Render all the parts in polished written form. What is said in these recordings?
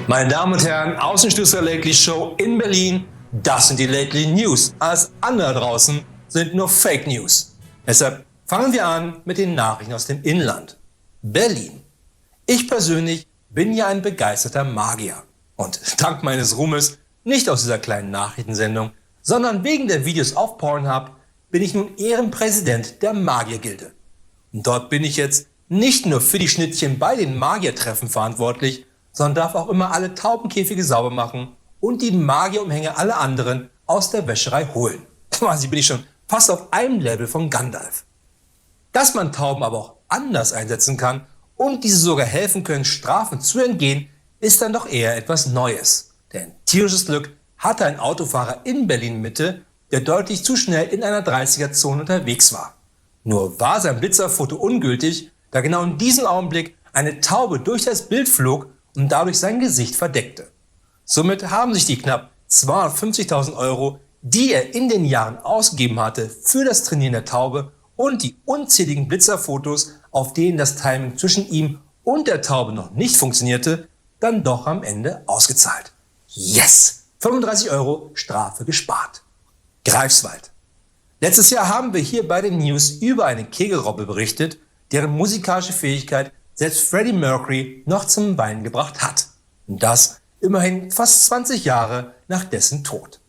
Meine Damen und Herren, Außenstützer Lately Show in Berlin. Das sind die Lately News. Alles andere draußen sind nur Fake News. Deshalb fangen wir an mit den Nachrichten aus dem Inland. Berlin. Ich persönlich bin ja ein begeisterter Magier. Und dank meines Ruhmes nicht aus dieser kleinen Nachrichtensendung, sondern wegen der Videos auf Pornhub bin ich nun Ehrenpräsident der Magiergilde. Und dort bin ich jetzt nicht nur für die Schnittchen bei den Magiertreffen verantwortlich, sondern darf auch immer alle Taubenkäfige sauber machen und die Magierumhänge alle anderen aus der Wäscherei holen. Quasi bin ich schon fast auf einem Level von Gandalf. Dass man Tauben aber auch anders einsetzen kann und diese sogar helfen können, Strafen zu entgehen, ist dann doch eher etwas Neues. Denn tierisches Glück hatte ein Autofahrer in Berlin-Mitte, der deutlich zu schnell in einer 30er-Zone unterwegs war. Nur war sein Blitzerfoto ungültig, da genau in diesem Augenblick eine Taube durch das Bild flog und dadurch sein Gesicht verdeckte. Somit haben sich die knapp 250.000 Euro, die er in den Jahren ausgegeben hatte für das Trainieren der Taube und die unzähligen Blitzerfotos, auf denen das Timing zwischen ihm und der Taube noch nicht funktionierte, dann doch am Ende ausgezahlt. Yes! 35 Euro Strafe gespart. Greifswald. Letztes Jahr haben wir hier bei den News über eine Kegelrobbe berichtet, deren musikalische Fähigkeit selbst Freddie Mercury noch zum Weinen gebracht hat. Und das immerhin fast 20 Jahre nach dessen Tod.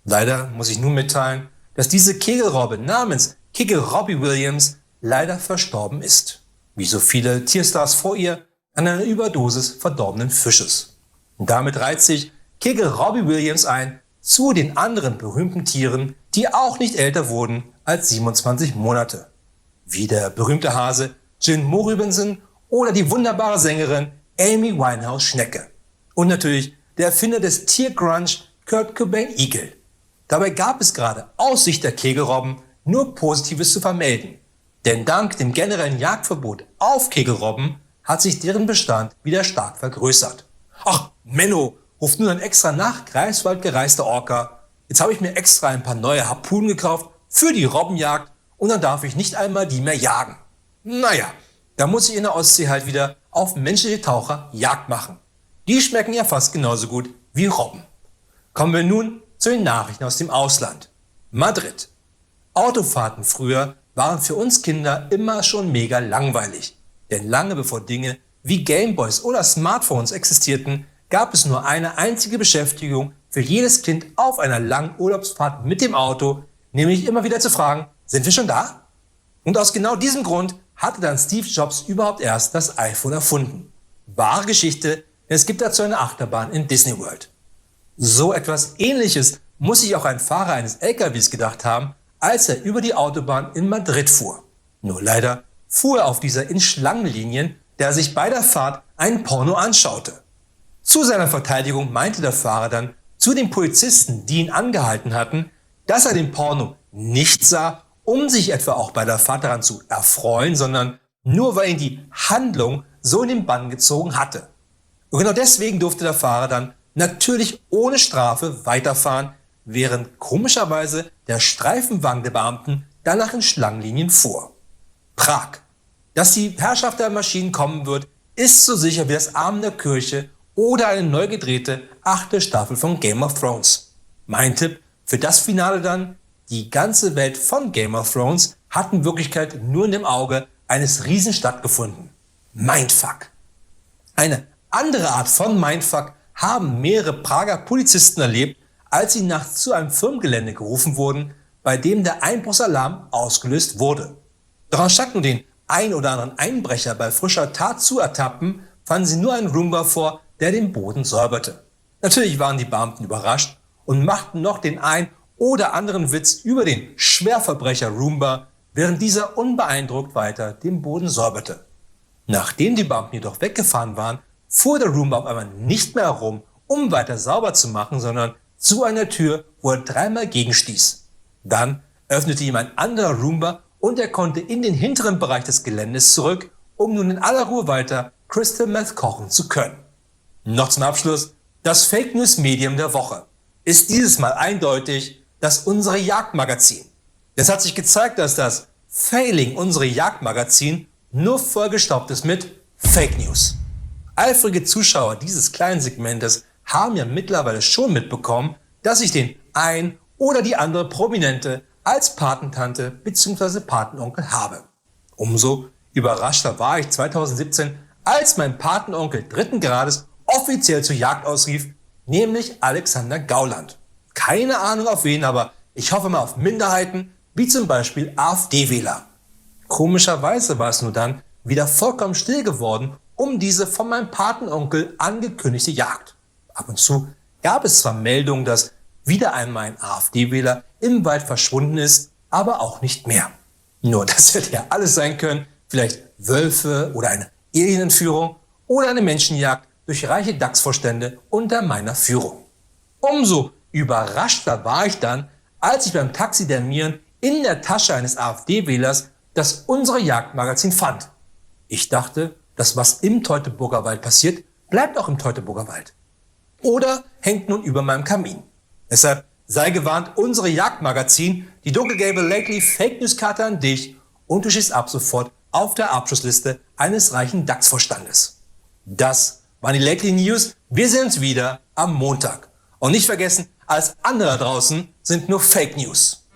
Leider muss ich nun mitteilen, dass diese Kegelrobbe namens Kegel Robbie Williams leider verstorben ist. Wie so viele Tierstars vor ihr an einer Überdosis verdorbenen Fisches. Und damit reiht sich Kegel Robbie Williams ein zu den anderen berühmten Tieren, die auch nicht älter wurden als 27 Monate. Wie der berühmte Hase Jim Morrison oder die wunderbare Sängerin Amy Winehouse Schnecke. Und natürlich der Erfinder des Tiergrunge Kurt Cobain Igel. Dabei gab es gerade aus Sicht der Kegelrobben nur Positives zu vermelden. Denn dank dem generellen Jagdverbot auf Kegelrobben hat sich deren Bestand wieder stark vergrößert. Ach, Menno, ruft nun ein extra nach Greifswald gereister Orca. Jetzt habe ich mir extra ein paar neue Harpunen gekauft für die Robbenjagd und dann darf ich nicht einmal die mehr jagen. Naja, da muss ich in der Ostsee halt wieder auf menschliche Taucher Jagd machen. Die schmecken ja fast genauso gut wie Robben. Kommen wir nun zu den Nachrichten aus dem Ausland. Madrid. Autofahrten früher waren für uns Kinder immer schon mega langweilig. Denn lange bevor Dinge wie Gameboys oder Smartphones existierten, gab es nur eine einzige Beschäftigung für jedes Kind auf einer langen Urlaubsfahrt mit dem Auto, nämlich immer wieder zu fragen, sind wir schon da? Und aus genau diesem Grund hatte dann Steve Jobs überhaupt erst das iPhone erfunden. Wahre Geschichte, denn es gibt dazu eine Achterbahn in Disney World. So etwas Ähnliches muss sich auch ein Fahrer eines LKWs gedacht haben, als er über die Autobahn in Madrid fuhr. Nur leider fuhr er auf dieser in Schlangenlinien, der sich bei der Fahrt ein Porno anschaute. Zu seiner Verteidigung meinte der Fahrer dann zu den Polizisten, die ihn angehalten hatten, dass er den Porno nicht sah, um sich etwa auch bei der Fahrt daran zu erfreuen, sondern nur weil ihn die Handlung so in den Bann gezogen hatte. Und genau deswegen durfte der Fahrer dann natürlich ohne Strafe weiterfahren, während komischerweise der Streifenwagen der Beamten danach in Schlangenlinien fuhr. Prag. Dass die Herrschaft der Maschinen kommen wird, ist so sicher wie das Amen der Kirche oder eine neu gedrehte 8. Staffel von Game of Thrones. Mein Tipp für das Finale dann: Die ganze Welt von Game of Thrones hat in Wirklichkeit nur in dem Auge eines Riesen stattgefunden. Mindfuck. Eine andere Art von Mindfuck haben mehrere Prager Polizisten erlebt, als sie nachts zu einem Firmengelände gerufen wurden, bei dem der Einbruchsalarm ausgelöst wurde. Doch anstatt nur den ein oder anderen Einbrecher bei frischer Tat zu ertappen, fanden sie nur einen Roomba vor, der den Boden säuberte. Natürlich waren die Beamten überrascht und machten noch den ein oder anderen Witz über den Schwerverbrecher Roomba, während dieser unbeeindruckt weiter den Boden säuberte. Nachdem die Beamten jedoch weggefahren waren, fuhr der Roomba auf einmal nicht mehr herum, um weiter sauber zu machen, sondern zu einer Tür, wo er dreimal gegenstieß. Dann öffnete ihm ein anderer Roomba und er konnte in den hinteren Bereich des Geländes zurück, um nun in aller Ruhe weiter Crystal Meth kochen zu können. Noch zum Abschluss: Das Fake News Medium der Woche ist dieses Mal eindeutig das Unsere Jagdmagazin. Es hat sich gezeigt, dass das Failing Unsere Jagdmagazin nur vollgestopft ist mit Fake News. Eifrige Zuschauer dieses kleinen Segmentes haben ja mittlerweile schon mitbekommen, dass ich den ein oder die andere Prominente als Patentante bzw. Patenonkel habe. Umso überraschter war ich 2017, als mein Patenonkel 3. Grades offiziell zur Jagd ausrief, nämlich Alexander Gauland. Keine Ahnung auf wen, aber ich hoffe mal auf Minderheiten, wie zum Beispiel AfD-Wähler. Komischerweise war es nur dann wieder vollkommen still geworden um diese von meinem Patenonkel angekündigte Jagd. Ab und zu gab es zwar Meldungen, dass wieder einmal ein AfD-Wähler im Wald verschwunden ist, aber auch nicht mehr. Nur das hätte ja alles sein können, vielleicht Wölfe oder eine Alienentführung oder eine Menschenjagd durch reiche DAX-Vorstände unter meiner Führung. Umso überraschter war ich dann, als ich beim Taxidermieren in der Tasche eines AfD-Wählers das Unsere Jagd-Magazin fand. Ich dachte, das was im Teutoburger Wald passiert, bleibt auch im Teutoburger Wald. Oder hängt nun über meinem Kamin. Deshalb sei gewarnt, Unsere Jagd-Magazin, die dunkelgelbe Lately Fake News Karte an dich und du stehst ab sofort auf der Abschlussliste eines reichen DAX-Vorstandes. Das waren die Lately News. Wir sehen uns wieder am Montag. Und nicht vergessen, alles andere da draußen sind nur Fake News.